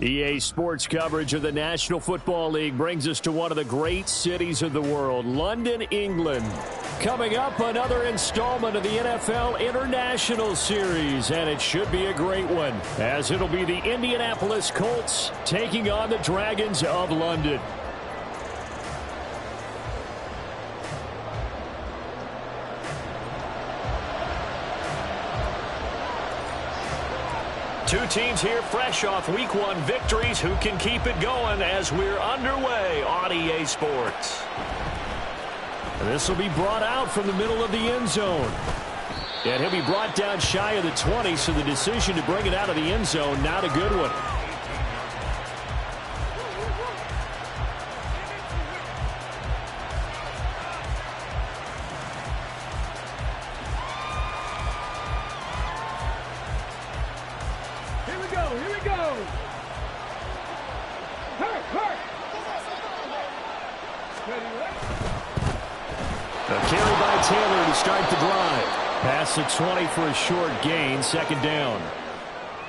EA Sports coverage of the National Football League brings us to one of the great cities of the world, London, England. Coming up, another installment of the NFL International Series, and it should be a great one, as it'll be the Indianapolis Colts taking on the Dragons of London. Two teams here fresh off Week 1 victories. Who can keep it going as we're underway on EA Sports? And this will be brought out from the middle of the end zone. And he'll be brought down shy of the 20, so the decision to bring it out of the end zone, not a good one. Pass at 20 for a short gain, second down.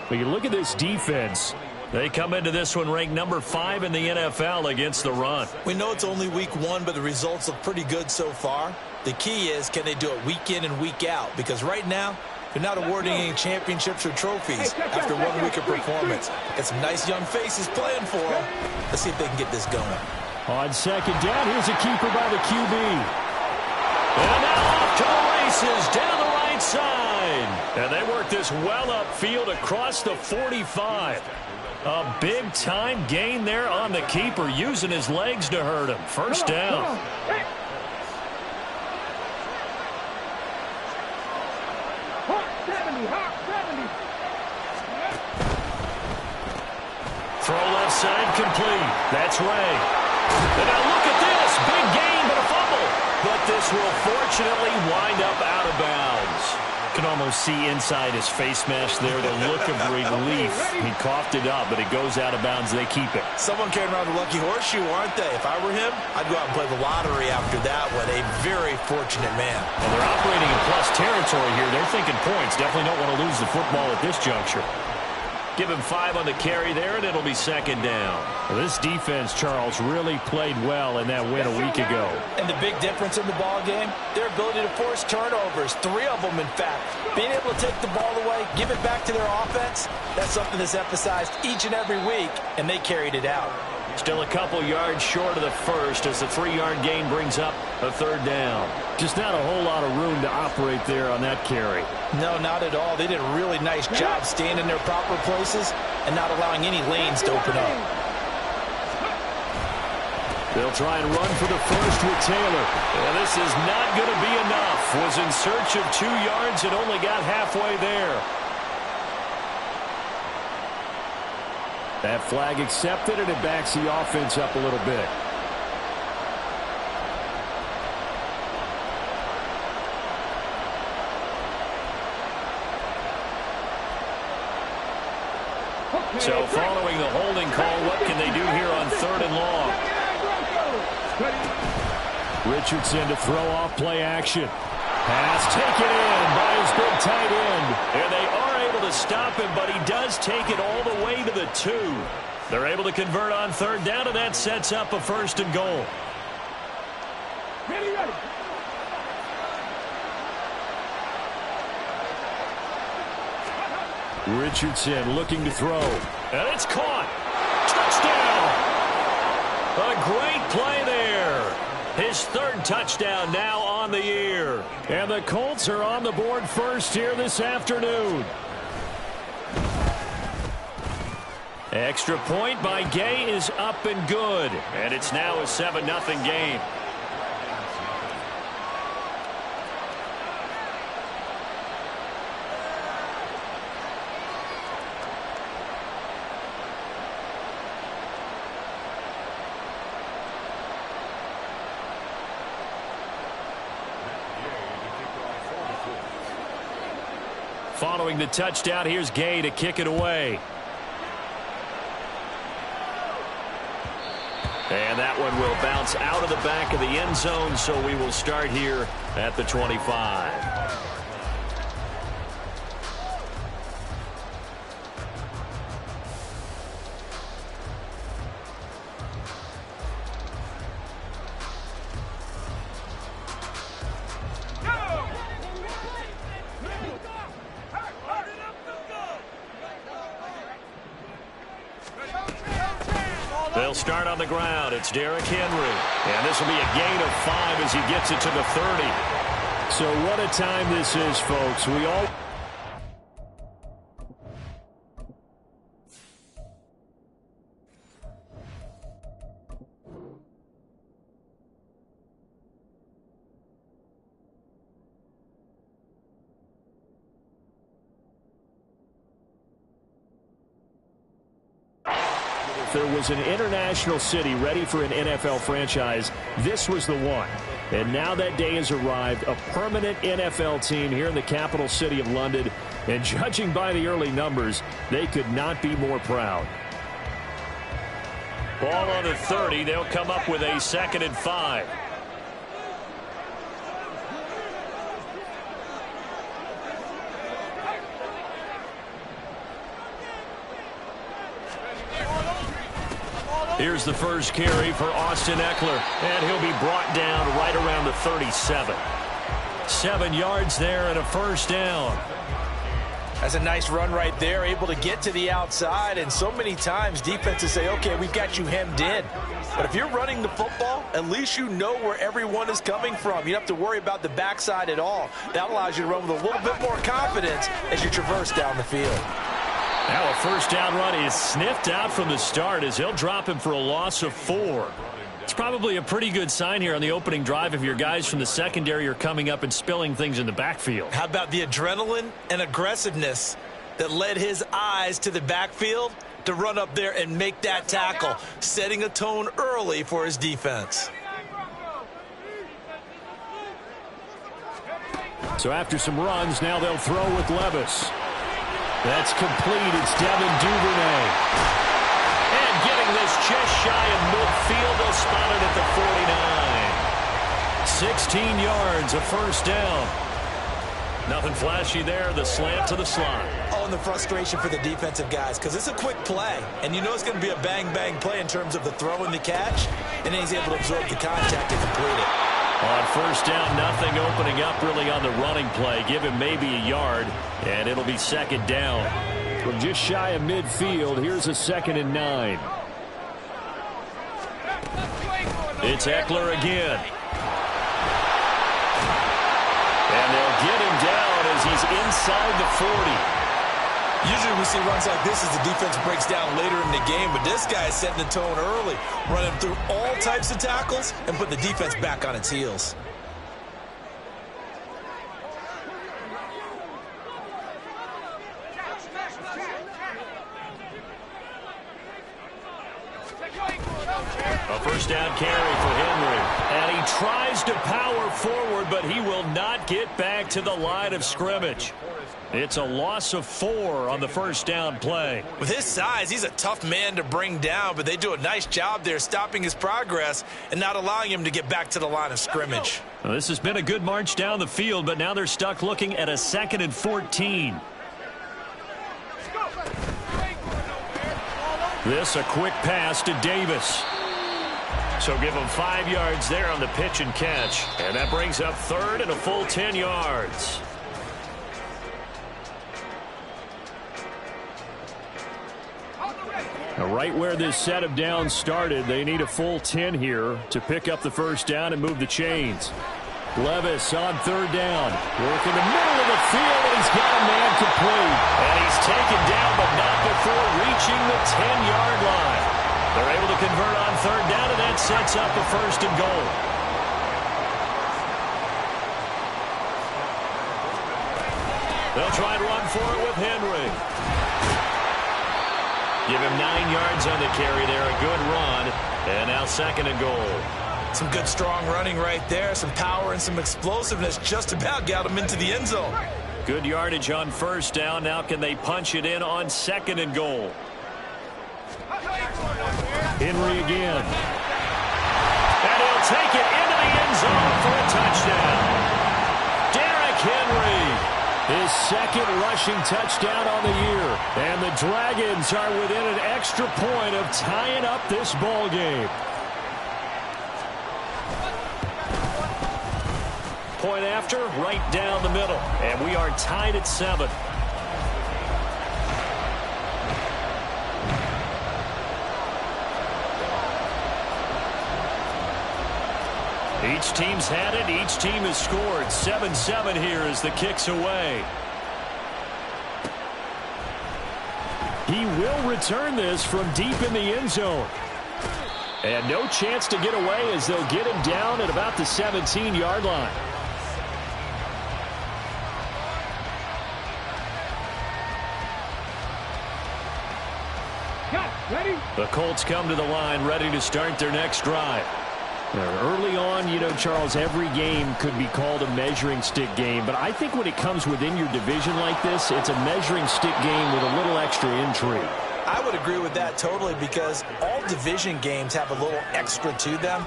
But you look at this defense. They come into this one ranked number 5 in the NFL against the run. We know it's only week 1, but the results look pretty good so far. The key is, can they do it week in and week out? Because right now, they're not awarding any championships or trophies after 1 week of performance. Got some nice young faces playing for them. Let's see if they can get this going. On second down, here's a keeper by the QB. And now off to the races, down the right side. And they work this well upfield across the 45. A big-time gain there on the keeper, using his legs to hurt him. First down. Throw left side complete. That's Ray. And now look at this. Big gain, but a fumble. But this will fortunately wind up out of bounds. Can almost see inside his face mask there the look of relief. He coughed it up, but it goes out of bounds. They keep it. Someone carrying around the lucky horseshoe, aren't they? If I were him, I'd go out and play the lottery after that one. A very fortunate man. And they're operating in plus territory here. They're thinking points. Definitely don't want to lose the football at this juncture. Give him 5 on the carry there, and it'll be second down. Well, this defense, Charles, really played well in that win a week ago. And the big difference in the ball game, their ability to force turnovers, 3 of them, in fact. Being able to take the ball away, give it back to their offense, that's something that's emphasized each and every week, and they carried it out. Still a couple yards short of the first as the 3-yard gain brings up a third down. Just not a whole lot of room to operate there on that carry. No, not at all. They did a really nice job staying in their proper places and not allowing any lanes to open up. They'll try and run for the first with Taylor. And this is not going to be enough. Was in search of 2 yards and only got halfway there. That flag accepted, and it backs the offense up a little bit. So following the holding call, what can they do here on 3rd and long? Richardson to throw off play action. Pass taken in by his big tight end. And they are able to stop him, but he does take it all the way to the 2. They're able to convert on 3rd down, and that sets up a 1st and goal. Richardson looking to throw. And it's caught. Touchdown! A great play there. His 3rd touchdown now on the year. And the Colts are on the board first here this afternoon. Extra point by Gay is up and good. And it's now a 7-0 game. Following the touchdown, here's Gay to kick it away. And that one will bounce out of the back of the end zone, so we will start here at the 25. They'll start on the ground. It's Derrick Henry. And this will be a gain of 5 as he gets it to the 30. So what a time this is, folks. We all... There was an international city ready for an NFL franchise. This was the one. And now that day has arrived, a permanent NFL team here in the capital city of London. And judging by the early numbers, they could not be more proud. Ball on the 30. They'll come up with a 2nd and 5. Here's the first carry for Austin Eckler, and he'll be brought down right around the 37. 7 yards there and a first down. That's a nice run right there, able to get to the outside, and so many times defenses say, okay, we've got you hemmed in. But if you're running the football, at least you know where everyone is coming from. You don't have to worry about the backside at all. That allows you to run with a little bit more confidence as you traverse down the field. Now a first down run is sniffed out from the start as they'll drop him for a loss of 4. It's probably a pretty good sign here on the opening drive if your guys from the secondary are coming up and spilling things in the backfield. How about the adrenaline and aggressiveness that led his eyes to the backfield to run up there and make that tackle, setting a tone early for his defense. So after some runs, now they'll throw with Levis. That's complete. It's Devin Duvernay. And getting this just shy of midfield, they'll spot it at the 49. 16 yards, a first down. Nothing flashy there. The slant to the slot. Oh, and the frustration for the defensive guys, because it's a quick play. And you know it's going to be a bang-bang play in terms of the throw and the catch. And then he's able to absorb the contact and complete it. On first down, nothing opening up really on the running play. Give him maybe a yard, and it'll be 2nd down. From just shy of midfield, here's a 2nd and 9. It's Eckler again. And they'll get him down as he's inside the 40. Usually we see runs like this as the defense breaks down later in the game, but this guy is setting the tone early, running through all types of tackles and put the defense back on its heels. A first down carry for Henry. And he tries to power forward, but he will not get back to the line of scrimmage. It's a loss of 4 on the first down play. With his size, he's a tough man to bring down, but they do a nice job there stopping his progress and not allowing him to get back to the line of scrimmage. Well, this has been a good march down the field, but now they're stuck looking at a 2nd and 14. This a quick pass to Davis. So give him 5 yards there on the pitch and catch. And that brings up 3rd and a full 10 yards. Now, right where this set of downs started, they need a full 10 here to pick up the first down and move the chains. Levis on 3rd down. Working the middle of the field, and he's got a man complete. And he's taken down, but not before reaching the 10-yard line. They're able to convert on 3rd down, and that sets up a 1st and goal. They'll try and run for it with Henry. Give him 9 yards on the carry there. A good run. And now 2nd and goal. Some good strong running right there. Some power and some explosiveness just about got him into the end zone. Good yardage on first down. Now can they punch it in on 2nd and goal? Henry again. And he'll take it into the end zone for a touchdown. Derrick Henry. His 2nd rushing touchdown on the year. And the Dragons are within an extra point of tying up this ball game. Point after, right down the middle. And we are tied at 7. Each team's had it. Each team has scored. 7-7 here as the kick's away. He will return this from deep in the end zone. And no chance to get away as they'll get him down at about the 17-yard line. The Colts come to the line ready to start their next drive. Early on, you know, Charles, every game could be called a measuring stick game. But I think when it comes within your division like this, it's a measuring stick game with a little extra intrigue. I would agree with that totally because all division games have a little extra to them.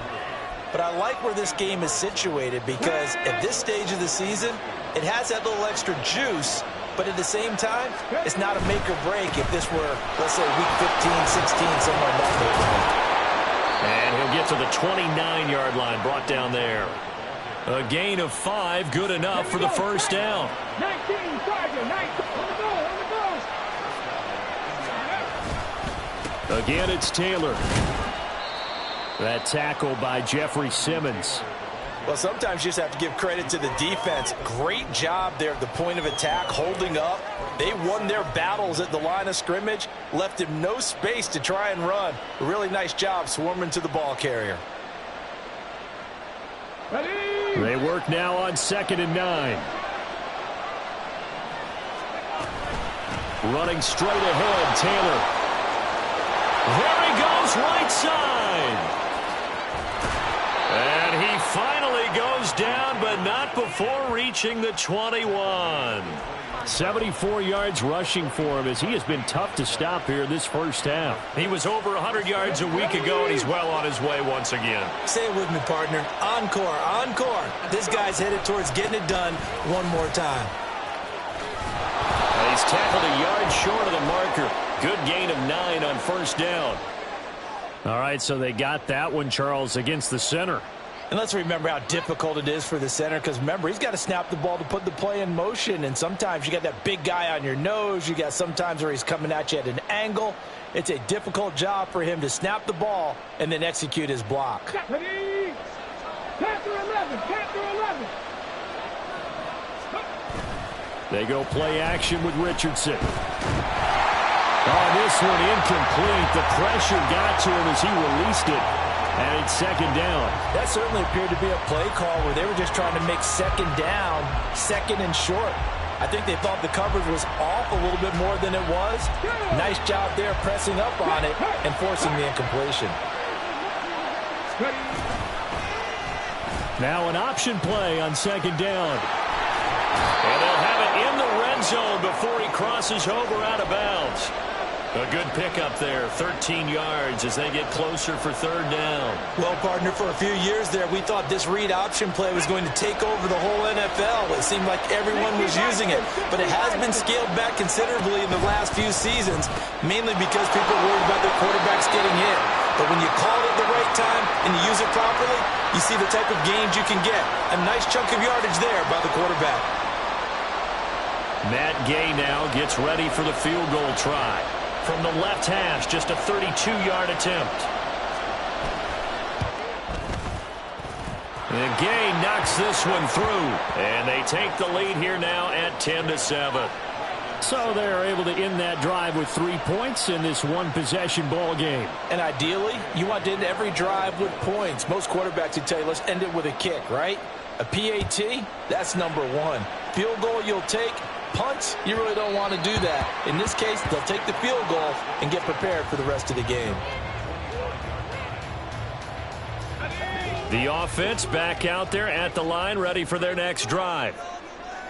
But I like where this game is situated because at this stage of the season, it has that little extra juice. But at the same time, it's not a make or break if this were, let's say, week 15, 16, somewhere in that neighborhood. And he'll get to the 29-yard line, brought down there. A gain of 5, good enough for the first down. 19, Again, it's Taylor. That tackle by Jeffrey Simmons. Well, sometimes you just have to give credit to the defense. Great job there at the point of attack, holding up. They won their battles at the line of scrimmage, left him no space to try and run. A really nice job swarming to the ball carrier. They work now on 2nd and 9. Running straight ahead, Taylor. There he goes, right side. And he finally goes down, but not before reaching the 21. 74 yards rushing for him as he has been tough to stop here this first half. He was over 100 yards a week ago, and he's well on his way once again. Say it with me, partner. Encore, encore. This guy's headed towards getting it done one more time. And he's tackled a yard short of the marker. Good gain of 9 on first down. All right, so they got that one, Charles, against the center. And let's remember how difficult it is for the center because, remember, he's got to snap the ball to put the play in motion. And sometimes you got that big guy on your nose. You got sometimes where he's coming at you at an angle. It's a difficult job for him to snap the ball and then execute his block. Panther 11, Panther 11. They go play action with Richardson. Oh, this one incomplete. The pressure got to him as he released it. And it's 2nd down. That certainly appeared to be a play call where they were just trying to make 2nd down, 2nd and short. I think they thought the coverage was off a little bit more than it was. Nice job there pressing up on it and forcing the incompletion. Now an option play on 2nd down. And they'll have it in the red zone before he crosses over out of bounds. A good pickup there, 13 yards as they get closer for 3rd down. Well, partner, for a few years there, we thought this read option play was going to take over the whole NFL. It seemed like everyone was using it, but it has been scaled back considerably in the last few seasons, mainly because people are worried about their quarterbacks getting hit. But when you call it at the right time and you use it properly, you see the type of gains you can get. A nice chunk of yardage there by the quarterback. Matt Gay now gets ready for the field goal try. From the left hash, just a 32-yard attempt. And Gay knocks this one through. And they take the lead here now at 10-7. So they're able to end that drive with 3 points in this one-possession ball game. And ideally, you want to end every drive with points. Most quarterbacks would tell you, let's end it with a kick, right? A PAT, that's number 1. Field goal you'll take. Punts, you really don't want to do that. In this case, they'll take the field goal and get prepared for the rest of the game. The offense back out there at the line, ready for their next drive.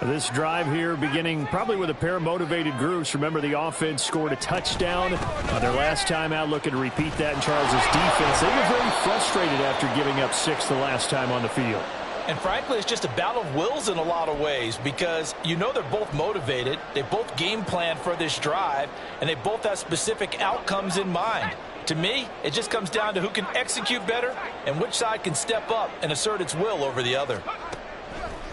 This drive here beginning probably with a pair of motivated groups. Remember, the offense scored a touchdown on their last time out. Looking to repeat that in Charles's defense. They were very frustrated after giving up 6 the last time on the field. And frankly, it's just a battle of wills in a lot of ways because you know they're both motivated. They both game plan for this drive, and they both have specific outcomes in mind. To me, it just comes down to who can execute better and which side can step up and assert its will over the other.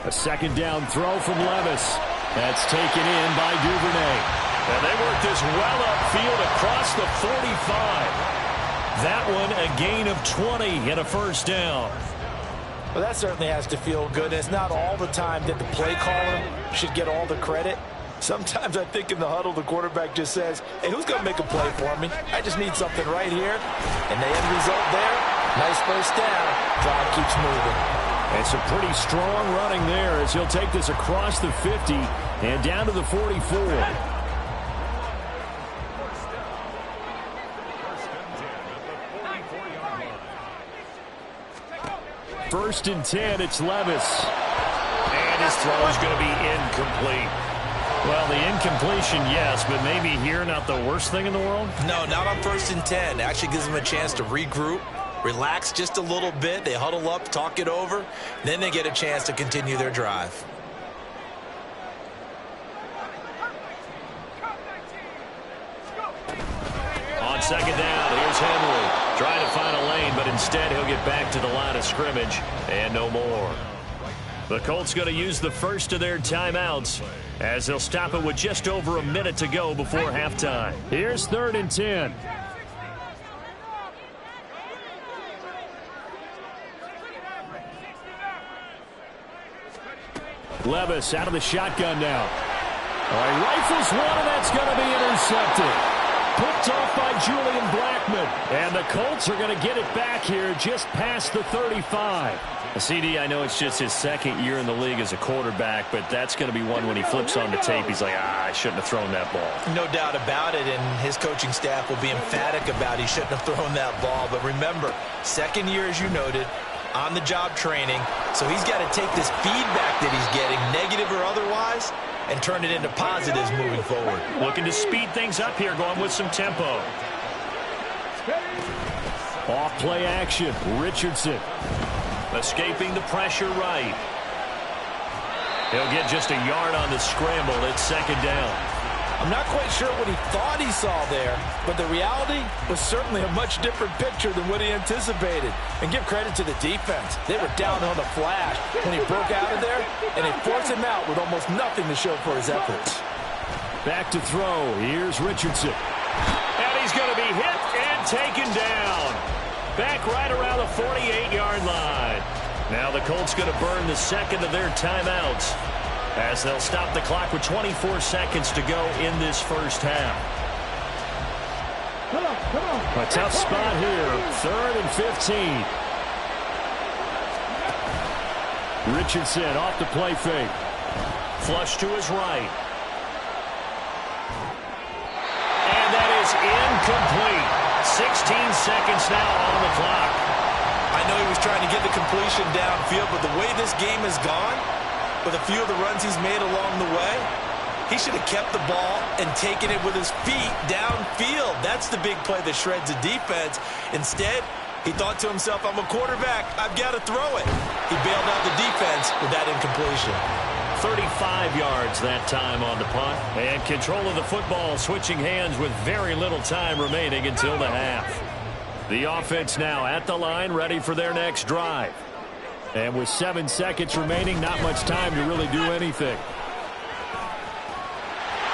A 2nd down throw from Levis. That's taken in by Duvernay. And they work this well upfield across the 45. That one a gain of 20 and a first down. Well, that certainly has to feel good. It's not all the time that the play caller should get all the credit. Sometimes I think in the huddle, the quarterback just says, hey, who's going to make a play for me? I just need something right here. And the end result there, nice first down. Drive keeps moving. And some pretty strong running there as he'll take this across the 50 and down to the 44. First and 10, it's Levis. And his throw is going to be incomplete. Well, the incompletion, yes, but maybe here not the worst thing in the world? No, not on first and 10. It actually gives them a chance to regroup, relax just a little bit. They huddle up, talk it over. Then they get a chance to continue their drive. On second down, here's Henry. Trying to find a lane, but instead he'll get back to the line of scrimmage and no more. The Colts going to use the first of their timeouts as they'll stop it with just over a minute to go before halftime. Here's 3rd and 10. Levis out of the shotgun now. All right, rifles one, and that's going to be intercepted. Picked off by Julian Blackman. And the Colts are going to get it back here just past the 35. CD, I know it's just his second year in the league as a quarterback, but that's going to be one when he flips on the tape. He's like, I shouldn't have thrown that ball. No doubt about it, and his coaching staff will be emphatic about he shouldn't have thrown that ball. But remember, second year, as you noted, on-the-job training. So he's got to take this feedback that he's getting, negative or otherwise, and turn it into positives moving forward. Looking to speed things up here, going with some tempo. Off play action, Richardson. Escaping the pressure right. He'll get just a yard on the scramble. It's second down. I'm not quite sure what he thought he saw there, but the reality was certainly a much different picture than what he anticipated. And give credit to the defense. They were down on the flash when he broke out of there, and they forced him out with almost nothing to show for his efforts. Back to throw. Here's Richardson. And he's going to be hit and taken down. Back right around the 48-yard line. Now the Colts going to burn the second of their timeouts as they'll stop the clock with 24 seconds to go in this first half. A tough spot here. 3rd and 15. Richardson off the play fake. Flush to his right. And that is incomplete. 16 seconds now on the clock. I know he was trying to get the completion downfield, but the way this game has gone, with a few of the runs he's made along the way, he should have kept the ball and taken it with his feet downfield. That's the big play that shreds the defense. Instead, he thought to himself, I'm a quarterback, I've got to throw it. He bailed out the defense with that incompletion. 35 yards that time on the punt. And control of the football switching hands with very little time remaining until the half. The offense now at the line, ready for their next drive. And with 7 seconds remaining, not much time to really do anything.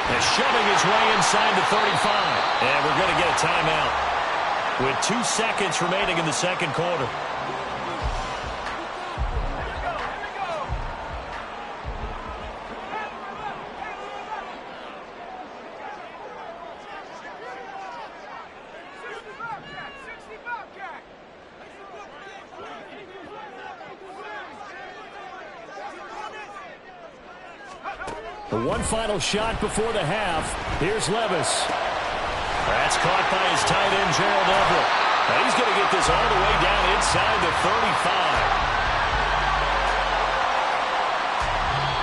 And shoving his way inside the 35. And we're going to get a timeout with 2 seconds remaining in the second quarter. One final shot before the half. Here's Levis. That's caught by his tight end, Gerald Everett. Now he's going to get this all the way down inside the 35.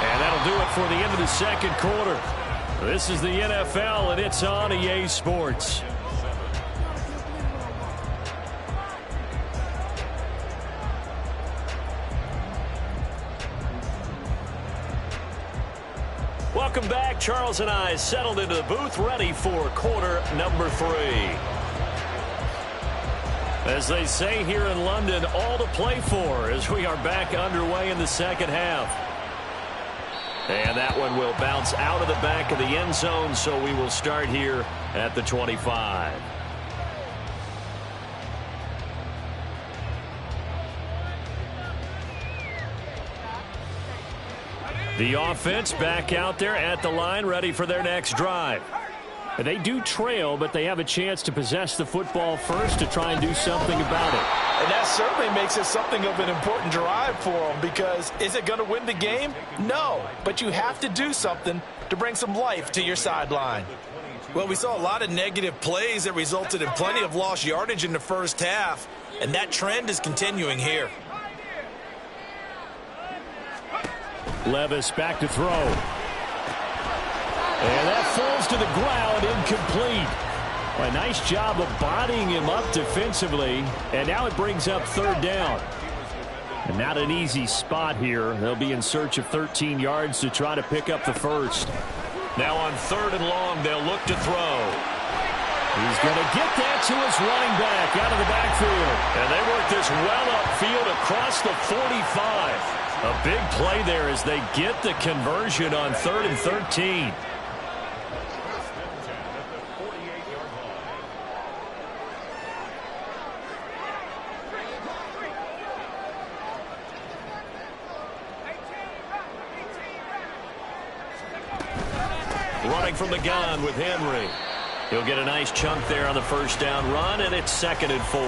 And that'll do it for the end of the second quarter. This is the NFL, and it's on EA Sports. Welcome back. Charles and I settled into the booth, ready for quarter number 3. As they say here in London, all to play for as we are back underway in the second half. And that one will bounce out of the back of the end zone, so we will start here at the 25. The offense back out there at the line, ready for their next drive. They do trail, but they have a chance to possess the football first to try and do something about it. And that certainly makes it something of an important drive for them, because is it going to win the game? No, but you have to do something to bring some life to your sideline. Well, we saw a lot of negative plays that resulted in plenty of lost yardage in the first half, and that trend is continuing here. Levis back to throw. And that falls to the ground, incomplete. A nice job of bodying him up defensively, and now it brings up third down. And not an easy spot here. They'll be in search of 13 yards to try to pick up the first. Now on 3rd and long, they'll look to throw. He's going to get that to his running back out of the backfield. And they work this well upfield across the 45. A big play there as they get the conversion on 3rd and 13. Running from the gun with Henry. He'll get a nice chunk there on the first down run, and it's 2nd and 4.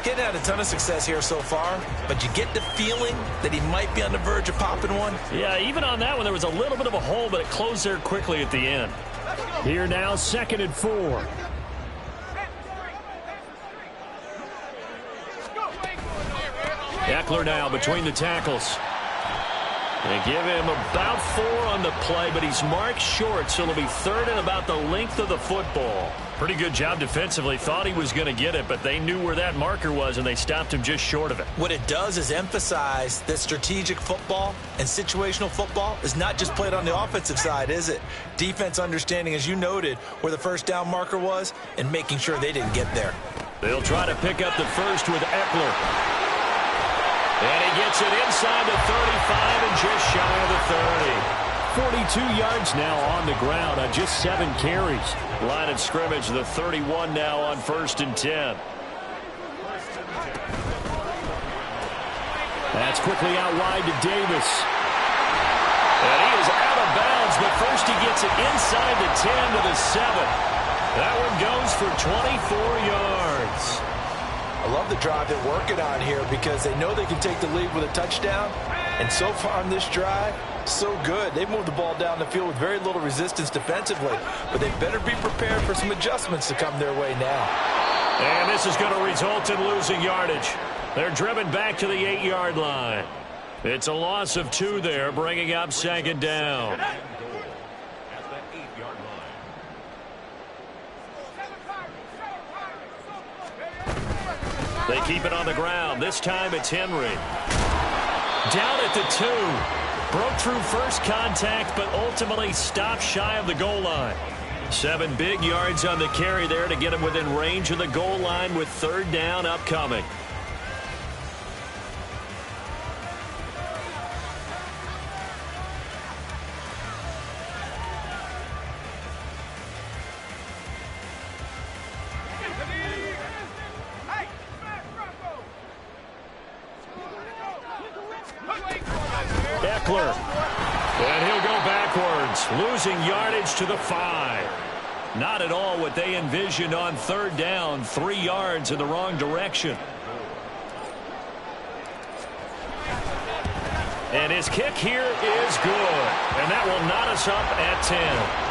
Getting had a ton of success here so far, but you get the feeling that he might be on the verge of popping one. Yeah, even on that one, there was a little bit of a hole, but it closed there quickly at the end. Here now, 2nd and 4. Eckler now between the tackles. They give him about 4 on the play, but he's marked short, so it'll be 3rd and about the length of the football. Pretty good job defensively. Thought he was going to get it, but they knew where that marker was, and they stopped him just short of it. What it does is emphasize that strategic football and situational football is not just played on the offensive side, is it? Defense understanding, as you noted, where the first down marker was and making sure they didn't get there. They'll try to pick up the first with Eckler. And he gets it inside the 35 and just shy of the 30. 42 yards now on the ground on just 7 carries. Line of scrimmage, the 31 now on 1st and 10. That's quickly out wide to Davis. And he is out of bounds, but first he gets it inside the 10 to the 7. That one goes for 24 yards. I love the drive they're working on here because they know they can take the lead with a touchdown. And so far on this drive, so good. They've moved the ball down the field with very little resistance defensively. But they better be prepared for some adjustments to come their way now. And this is going to result in losing yardage. They're driven back to the 8-yard line. It's a loss of 2 there, bringing up 2nd down. They keep it on the ground. This time it's Henry. Down at the 2. Broke through first contact, but ultimately stopped shy of the goal line. 7 big yards on the carry there to get him within range of the goal line with 3rd down upcoming. Eckler. And he'll go backwards, losing yardage to the 5. Not at all what they envisioned on 3rd down. 3 yards in the wrong direction. And his kick here is good. And that will knot us up at 10.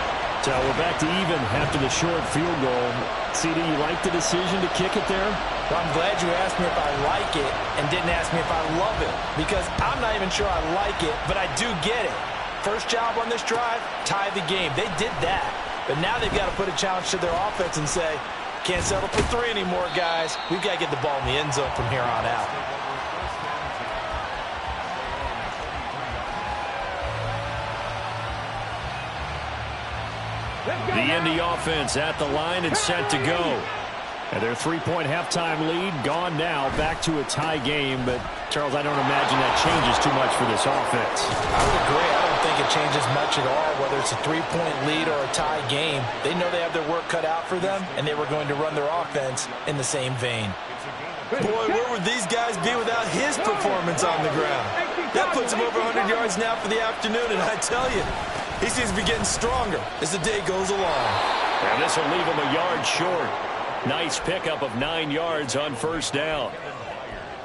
So we're back to even after the short field goal. CD, you like the decision to kick it there? Well, I'm glad you asked me if I like it and didn't ask me if I love it, because I'm not even sure I like it, but I do get it. First job on this drive, tie the game. They did that, but now they've got to put a challenge to their offense and say, can't settle for 3 anymore, guys. We've got to get the ball in the end zone from here on out. The Indy offense at the line and set to go. And their 3-point halftime lead gone now, back to a tie game. But, Charles, I don't imagine that changes too much for this offense. I would agree. I don't think it changes much at all, whether it's a 3-point lead or a tie game. They know they have their work cut out for them, and they were going to run their offense in the same vein. Boy, where would these guys be without his performance on the ground? That puts him over 100 yards now for the afternoon, and I tell you, he seems to be getting stronger as the day goes along. And this will leave him a yard short. Nice pickup of 9 yards on first down.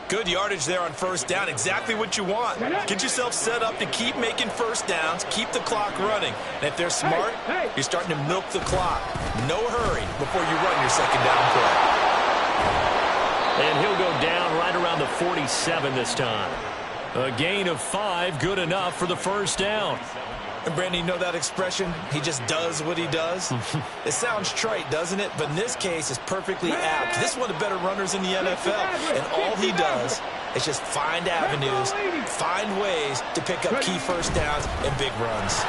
Good yardage there on first down. Exactly what you want. Get yourself set up to keep making first downs, keep the clock running. And if they're smart, you're starting to milk the clock. No hurry before you run your second down play. And he'll go down right around the 47 this time. A gain of 5, good enough for the first down. And Brandon, you know that expression? He just does what he does? It sounds trite, doesn't it? But in this case, it's perfectly apt. This is one of the better runners in the NFL. And all he does is just find avenues, find ways to pick up key first downs and big runs.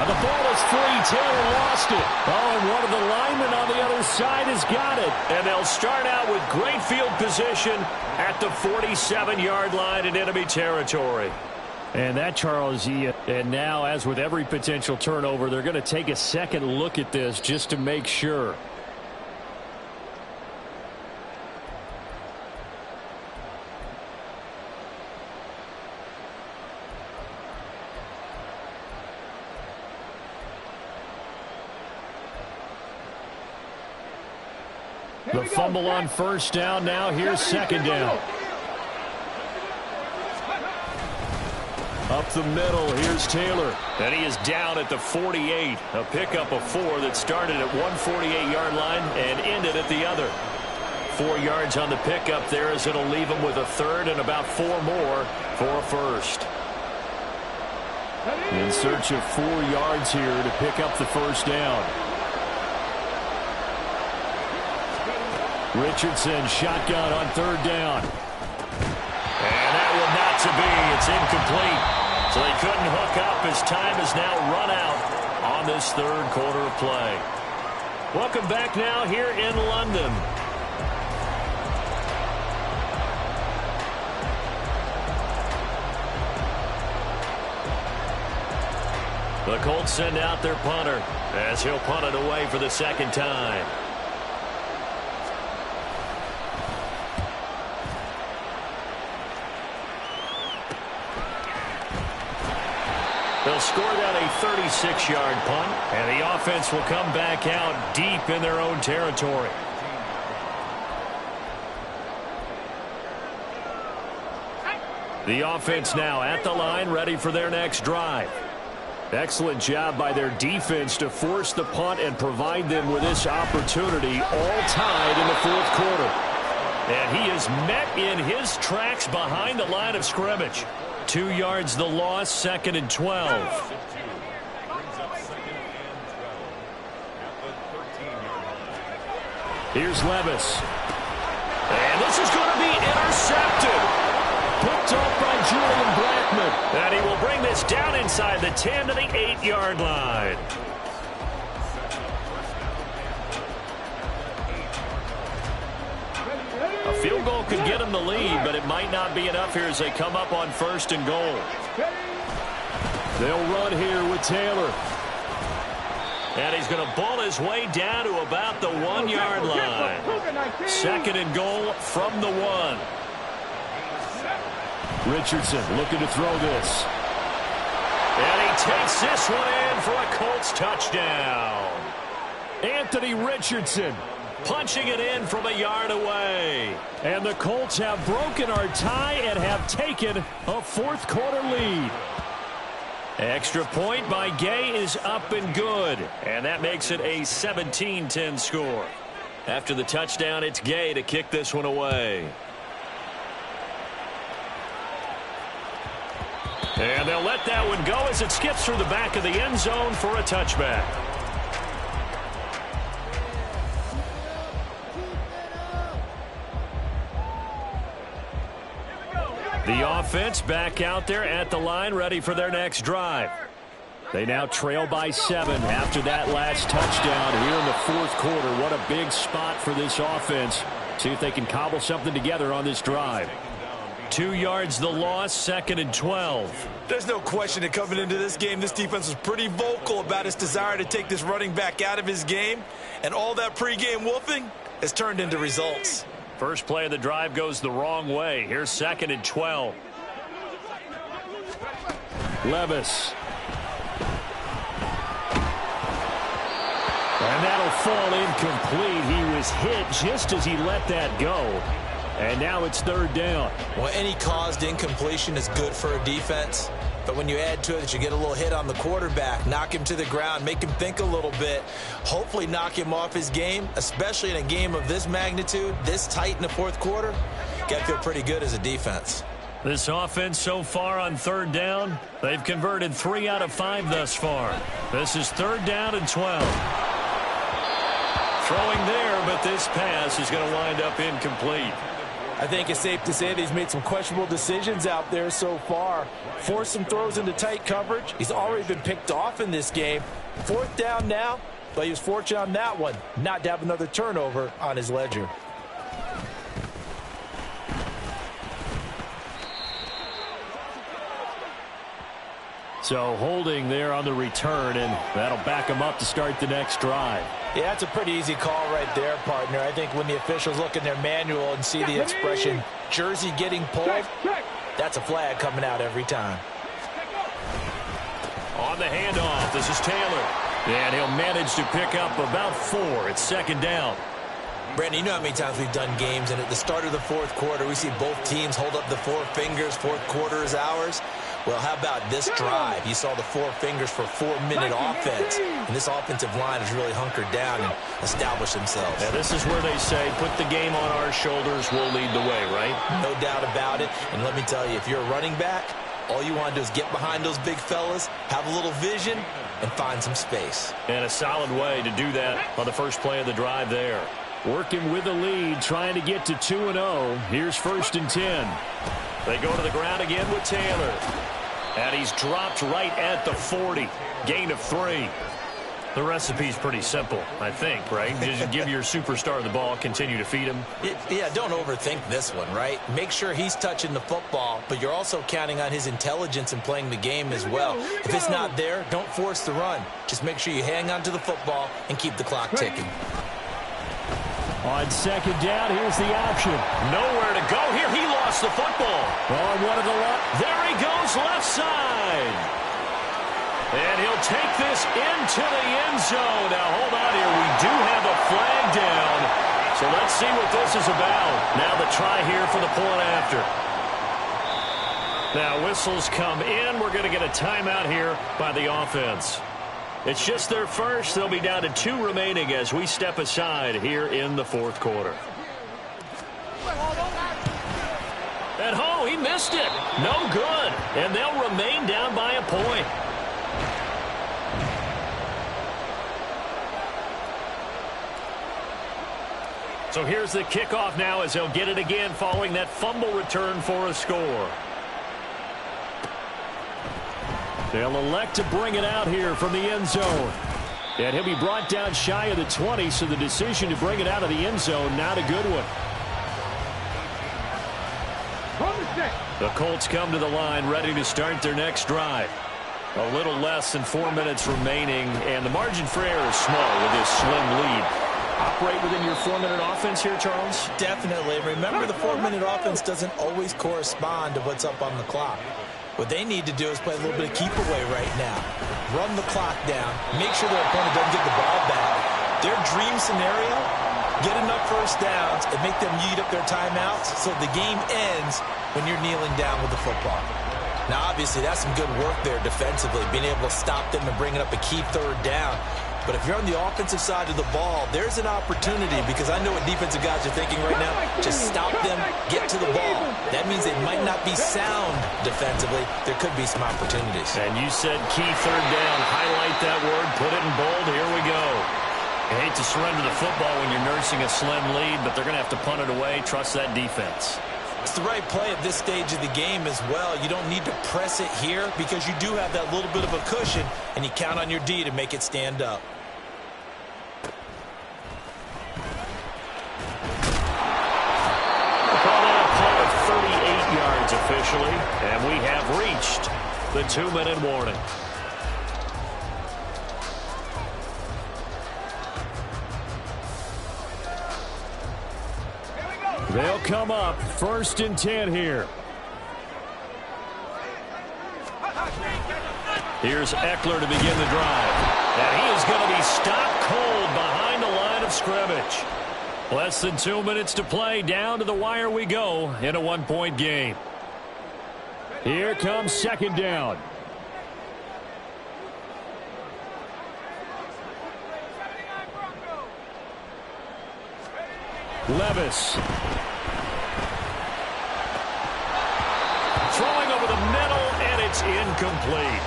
And the ball is free. Taylor lost it. Oh, and one of the linemen on the other side has got it. And they'll start out with great field position at the 47-yard line in enemy territory. And that, Charles, and now, as with every potential turnover, they're going to take a second look at this just to make sure. The fumble on first down. Now here's second down. Up the middle, here's Taylor. And he is down at the 48. A pickup of 4 that started at one 48-yard line and ended at the other. 4 yards on the pickup there as it'll leave him with a third and about 4 more for a first. In search of 4 yards here to pick up the first down. Richardson shotgun on third down. And that will not to be. It's incomplete. So they couldn't hook up as time is now run out on this third quarter of play. Welcome back now here in London. The Colts send out their punter as he'll punt it away for the second time. They'll score that a 36-yard punt, and the offense will come back out deep in their own territory. The offense now at the line, ready for their next drive. Excellent job by their defense to force the punt and provide them with this opportunity, all tied in the fourth quarter. And he is met in his tracks behind the line of scrimmage. 2 yards the loss, second and 12. Here's Levis. And this is going to be intercepted. Picked up by Julian Blackmon. And he will bring this down inside the 10 to the 8-yard line. A field goal could get him the lead, but it might not be enough here as they come up on first and goal. They'll run here with Taylor. And he's going to bull his way down to about the 1-yard line. Second and goal from the 1. Richardson looking to throw this. And he takes this one in for a Colts touchdown. Anthony Richardson punching it in from a yard away. And the Colts have broken our tie and have taken a fourth quarter lead. Extra point by Gay is up and good. And that makes it a 17-10 score. After the touchdown, it's Gay to kick this one away. And they'll let that one go as it skips through the back of the end zone for a touchback. The offense back out there at the line, ready for their next drive. They now trail by 7 after that last touchdown here in the fourth quarter. What a big spot for this offense. See if they can cobble something together on this drive. 2 yards the loss, second and 12. There's no question that coming into this game, this defense was pretty vocal about its desire to take this running back out of his game. And all that pregame wolfing has turned into results. First play of the drive goes the wrong way. Here's 2nd and 12. Levis. And that'll fall incomplete. He was hit just as he let that go. And now it's 3rd down. Well, any caused incompletion is good for a defense. But when you add to it that you get a little hit on the quarterback, knock him to the ground, make him think a little bit, hopefully knock him off his game, especially in a game of this magnitude, this tight in the 4th quarter, got to feel pretty good as a defense. This offense so far on 3rd down, they've converted 3 out of 5 thus far. This is 3rd down and 12. Throwing there, but this pass is going to wind up incomplete. I think it's safe to say that he's made some questionable decisions out there so far. Forced some throws into tight coverage. He's already been picked off in this game. 4th down now, but he was fortunate on that one not to have another turnover on his ledger. So holding there on the return, and that'll back him up to start the next drive. Yeah, that's a pretty easy call right there, partner. I think when the officials look in their manual and see the expression jersey getting pulled, that's a flag coming out every time. On the handoff, this is Taylor. And he'll manage to pick up about 4. It's 2nd down. Brandon, you know how many times we've done games, and at the start of the 4th quarter, we see both teams hold up the 4 fingers, 4th quarter is ours. Well, how about this drive? You saw the 4 fingers for 4-minute offense, and this offensive line has really hunkered down and established themselves. Now, this is where they say, put the game on our shoulders, we'll lead the way, right? No doubt about it, and let me tell you, if you're a running back, all you want to do is get behind those big fellas, have a little vision, and find some space. And a solid way to do that on the first play of the drive there. Working with the lead, trying to get to 2-0. Here's 1st and 10. They go to the ground again with Taylor. And he's dropped right at the 40. Gain of 3. The recipe's pretty simple, I think, right? Just give your superstar the ball, continue to feed him. Yeah, don't overthink this one, right? Make sure he's touching the football, but you're also counting on his intelligence in playing the game as well. If it's not there, don't force the run. Just make sure you hang on to the football and keep the clock ticking. On 2nd down, here's the option. Nowhere to go here. He lost the football. On one of the left. There he goes, left side. And he'll take this into the end zone. Now, hold on here. We do have a flag down. So let's see what this is about. Now the try here for the point after. Now, whistles come in. We're going to get a timeout here by the offense. It's just their first. They'll be down to 2 remaining as we step aside here in the 4th quarter. And he missed it. No good. And they'll remain down by a point. So here's the kickoff now as they'll get it again following that fumble return for a score. They'll elect to bring it out here from the end zone. And he'll be brought down shy of the 20, so the decision to bring it out of the end zone, not a good one. The Colts come to the line ready to start their next drive. A little less than 4 minutes remaining, and the margin for error is small with this slim lead. Operate within your 4-minute offense here, Charles? Definitely. Remember, the 4-minute offense doesn't always correspond to what's up on the clock. What they need to do is play a little bit of keep away right now. Run the clock down. Make sure their opponent doesn't get the ball back. Their dream scenario, get enough first downs and make them eat up their timeouts so the game ends when you're kneeling down with the football. Now, obviously, that's some good work there defensively, being able to stop them and bringing up a key 3rd down. But if you're on the offensive side of the ball, there's an opportunity, because I know what defensive guys are thinking right now. Just stop them, get to the ball. That means they might not be sound defensively. There could be some opportunities. And you said key 3rd down. Highlight that word. Put it in bold. Here we go. You hate to surrender the football when you're nursing a slim lead, but they're going to have to punt it away. Trust that defense. It's the right play at this stage of the game as well. You don't need to press it here because you do have that little bit of a cushion, and you count on your D to make it stand up. Officially, and we have reached the 2-minute warning. They'll come up 1st and 10 here. Here's Eckler to begin the drive. And he is going to be stopped cold behind the line of scrimmage. Less than 2 minutes to play. Down to the wire we go in a 1-point game. Here comes 2nd down. Levis. Throwing over the middle, and it's incomplete.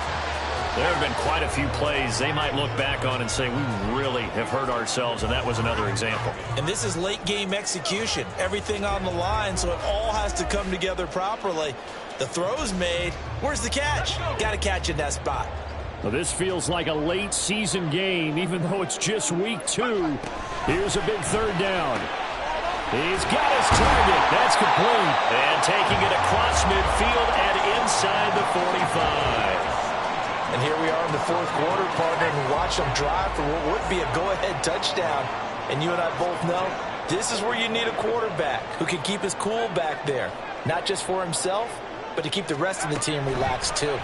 There have been quite a few plays they might look back on and say, we really have hurt ourselves, and that was another example. And this is late-game execution. Everything on the line, so it all has to come together properly. The throw's made. Where's the catch? Got to catch in that spot. Well, this feels like a late-season game, even though it's just week 2. Here's a big 3rd down. He's got his target. That's complete. And taking it across midfield and inside the 45. And here we are in the 4th quarter, partner, and watch them drive for what would be a go-ahead touchdown. And you and I both know this is where you need a quarterback who can keep his cool back there. Not just for himself, but to keep the rest of the team relaxed too.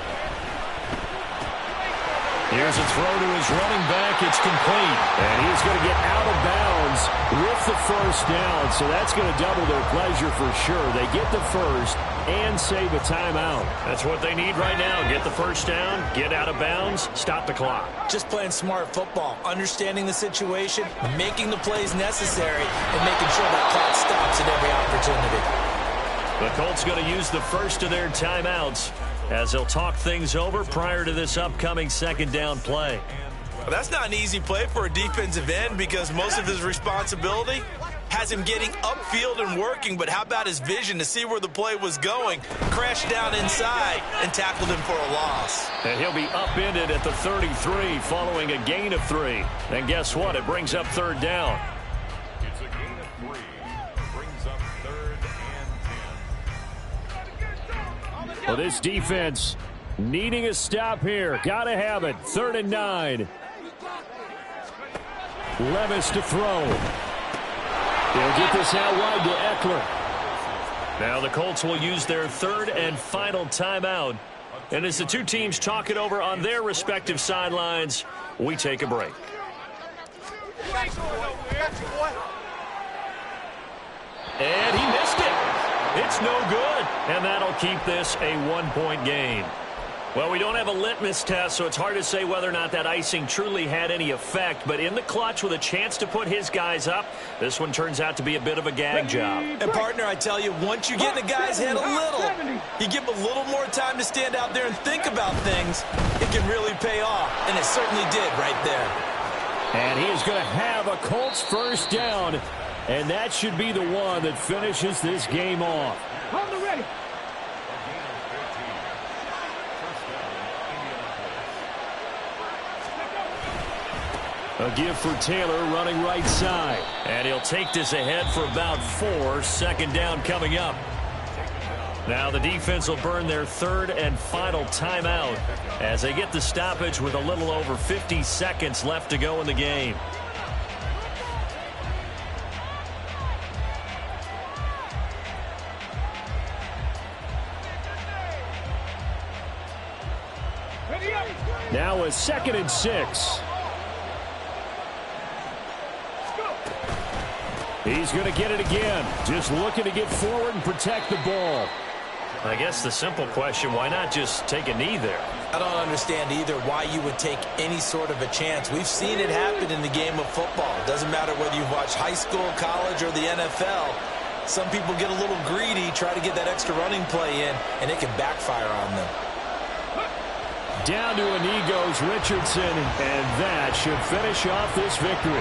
Here's a throw to his running back. It's complete. And he's going to get out of bounds with the 1st down. So that's going to double their pleasure for sure. They get the 1st and save a timeout. That's what they need right now. Get the 1st down, get out of bounds, stop the clock. Just playing smart football, understanding the situation, making the plays necessary, and making sure that clock stops at every opportunity. The Colts going to use the 1st of their timeouts as they'll talk things over prior to this upcoming 2nd down play. Well, that's not an easy play for a defensive end because most of his responsibility has him getting upfield and working, but how about his vision to see where the play was going, crashed down inside, and tackled him for a loss. And he'll be upended at the 33 following a gain of 3. And guess what? It brings up 3rd down. It's a gain of 3. Brings up 3rd and 10. Well, this defense needing a stop here. Got to have it. 3rd and 9. Levis to throw. They'll get this out wide to Eckler. Now the Colts will use their 3rd and final timeout. And as the two teams talk it over on their respective sidelines, we take a break. And he missed it. It's no good. And that'll keep this a 1-point game. Well, we don't have a litmus test, so it's hard to say whether or not that icing truly had any effect. But in the clutch with a chance to put his guys up, this one turns out to be a bit of a gag job. And, partner, I tell you, once you get in the guy's head a little, you give him a little more time to stand out there and think about things, it can really pay off. And it certainly did right there. And he is going to have a Colts 1st down. And that should be the one that finishes this game off. Ready. A give for Taylor running right side. And he'll take this ahead for about 4. 2nd down coming up. Now the defense will burn their 3rd and final timeout as they get the stoppage with a little over 50 seconds left to go in the game. Now a 2nd and 6. He's going to get it again. Just looking to get forward and protect the ball. I guess the simple question, why not just take a knee there? I don't understand either why you would take any sort of a chance. We've seen it happen in the game of football. It doesn't matter whether you watch high school, college, or the NFL. Some people get a little greedy, try to get that extra running play in, and it can backfire on them. Down to a knee goes Richardson, and that should finish off this victory.